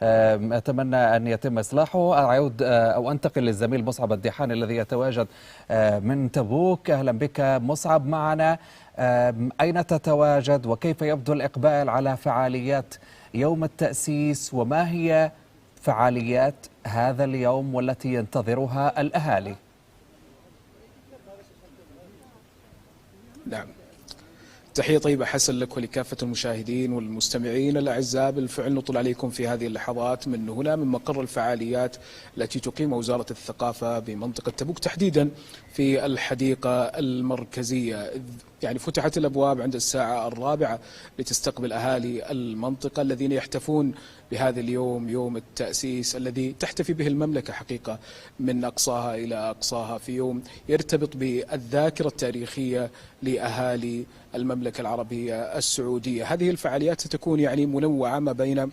أتمنى أن يتم إصلاحه. أعود أو أنتقل للزميل مصعب الديحاني الذي يتواجد من تبوك. أهلا بك مصعب معنا. أين تتواجد وكيف يبدو الإقبال على فعاليات يوم التأسيس، وما هي فعاليات هذا اليوم والتي ينتظرها الأهالي؟ نعم، تحية طيبة حسن لك ولكافة المشاهدين والمستمعين الأعزاء. بالفعل نطل عليكم في هذه اللحظات من هنا من مقر الفعاليات التي تقيمها وزارة الثقافة بمنطقة تبوك، تحديدا في الحديقة المركزية. يعني فتحت الأبواب عند الساعة 4 لتستقبل أهالي المنطقة الذين يحتفون بهذا اليوم، يوم التأسيس الذي تحتفي به المملكة حقيقة من أقصاها إلى أقصاها، في يوم يرتبط بالذاكرة التاريخية لأهالي المملكة العربية السعودية. هذه الفعاليات ستكون يعني منوعة ما بين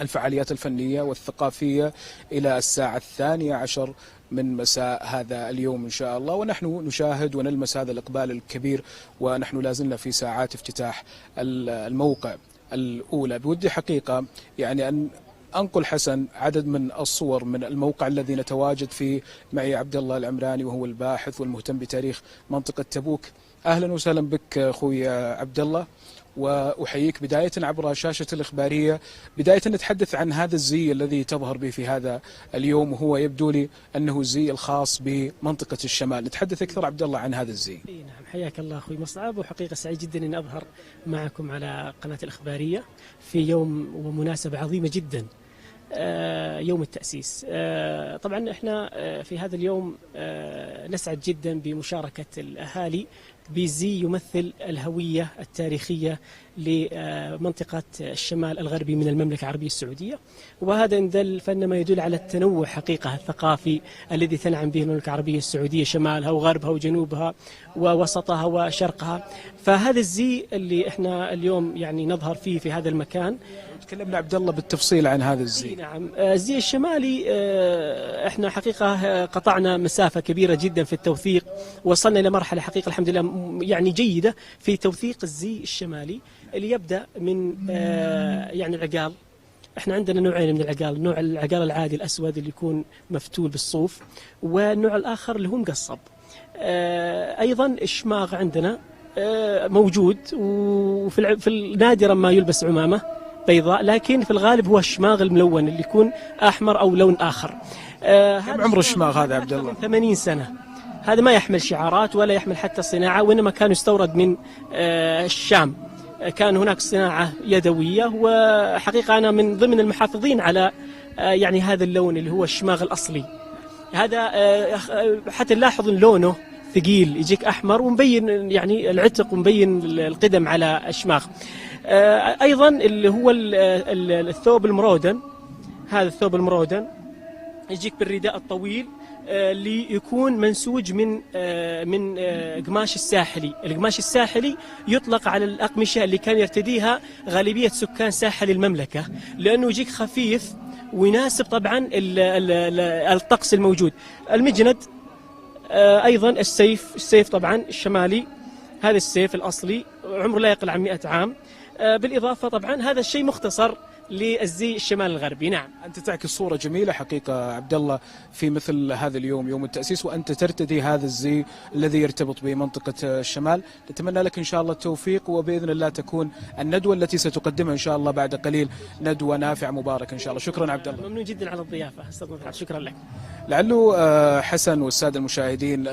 الفعاليات الفنية والثقافية إلى الساعة 12 من مساء هذا اليوم إن شاء الله، ونحن نشاهد ونلمس هذا الإقبال الكبير ونحن لازلنا في ساعات افتتاح الموقع الأولى. بودي حقيقة يعني أن أنقل حسن عدد من الصور من الموقع الذي نتواجد فيه. معي عبد الله العمراني وهو الباحث والمهتم بتاريخ منطقة تبوك. أهلا وسهلا بك أخوي عبد الله، وأحييك بداية عبر شاشة الإخبارية. بداية نتحدث عن هذا الزي الذي تظهر به في هذا اليوم، وهو يبدو لي أنه الزي الخاص بمنطقة الشمال. نتحدث أكثر عبد الله عن هذا الزي. نعم، حياك الله أخوي مصعب، وحقيقة سعيد جدا أن أظهر معكم على قناة الإخبارية في يوم ومناسبة عظيمة جدا، يوم التأسيس. طبعا احنا في هذا اليوم نسعد جدا بمشاركة الأهالي بزي يمثل الهوية التاريخية لمنطقة الشمال الغربي من المملكة العربية السعودية، وهذا إن دل فإنما يدل على التنوع حقيقة الثقافي الذي تنعم به المملكة العربية السعودية، شمالها وغربها وجنوبها ووسطها وشرقها. فهذا الزي اللي احنا اليوم يعني نظهر فيه في هذا المكان. تكلمنا عبد الله بالتفصيل عن هذا الزي. نعم، الزي الشمالي احنا حقيقة قطعنا مسافة كبيرة جدا في التوثيق، وصلنا إلى مرحلة حقيقة الحمد لله يعني جيدة في توثيق الزي الشمالي اللي يبدأ من يعني العقال. احنا عندنا نوعين من العقال، نوع العقال العادي الأسود اللي يكون مفتول بالصوف، والنوع الآخر اللي هو مقصب. أيضا الشماغ عندنا موجود، وفي نادرا ما يلبس عمامة بيضاء، لكن في الغالب هو الشماغ الملون اللي يكون أحمر أو لون آخر. كم عمر الشماغ هذا عبد الله؟ 80 سنة. هذا ما يحمل شعارات ولا يحمل حتى صناعة، وإنما كان يستورد من الشام. كان هناك صناعة يدوية، وحقيقة أنا من ضمن المحافظين على يعني هذا اللون اللي هو الشماغ الأصلي. هذا حتى نلاحظ لونه ثقيل، يجيك أحمر ومبين يعني العتق ومبين القدم على الشماغ. أيضا اللي هو الثوب المرودن، هذا الثوب المرودن يجيك بالرداء الطويل اللي يكون منسوج من قماش الساحلي. القماش الساحلي يطلق على الأقمشة اللي كان يرتديها غالبية سكان ساحل المملكة، لأنه يجيك خفيف ويناسب طبعا الطقس الموجود. المجند أيضا السيف طبعا الشمالي، هذا السيف الأصلي عمره لا يقل عن 100 عام. بالإضافة طبعا هذا الشيء مختصر للزي الشمال الغربي. نعم، أنت تعكس صورة جميلة حقيقة عبد الله في مثل هذا اليوم، يوم التأسيس، وأنت ترتدي هذا الزي الذي يرتبط بمنطقة الشمال. نتمنى لك إن شاء الله التوفيق، وبإذن الله تكون الندوة التي ستقدمها إن شاء الله بعد قليل ندوة نافعة مباركة إن شاء الله. شكرا عبد الله. ممنون جدا على الضيافة، استاذ مدحت، شكرا لك. لعله حسن والسادة المشاهدين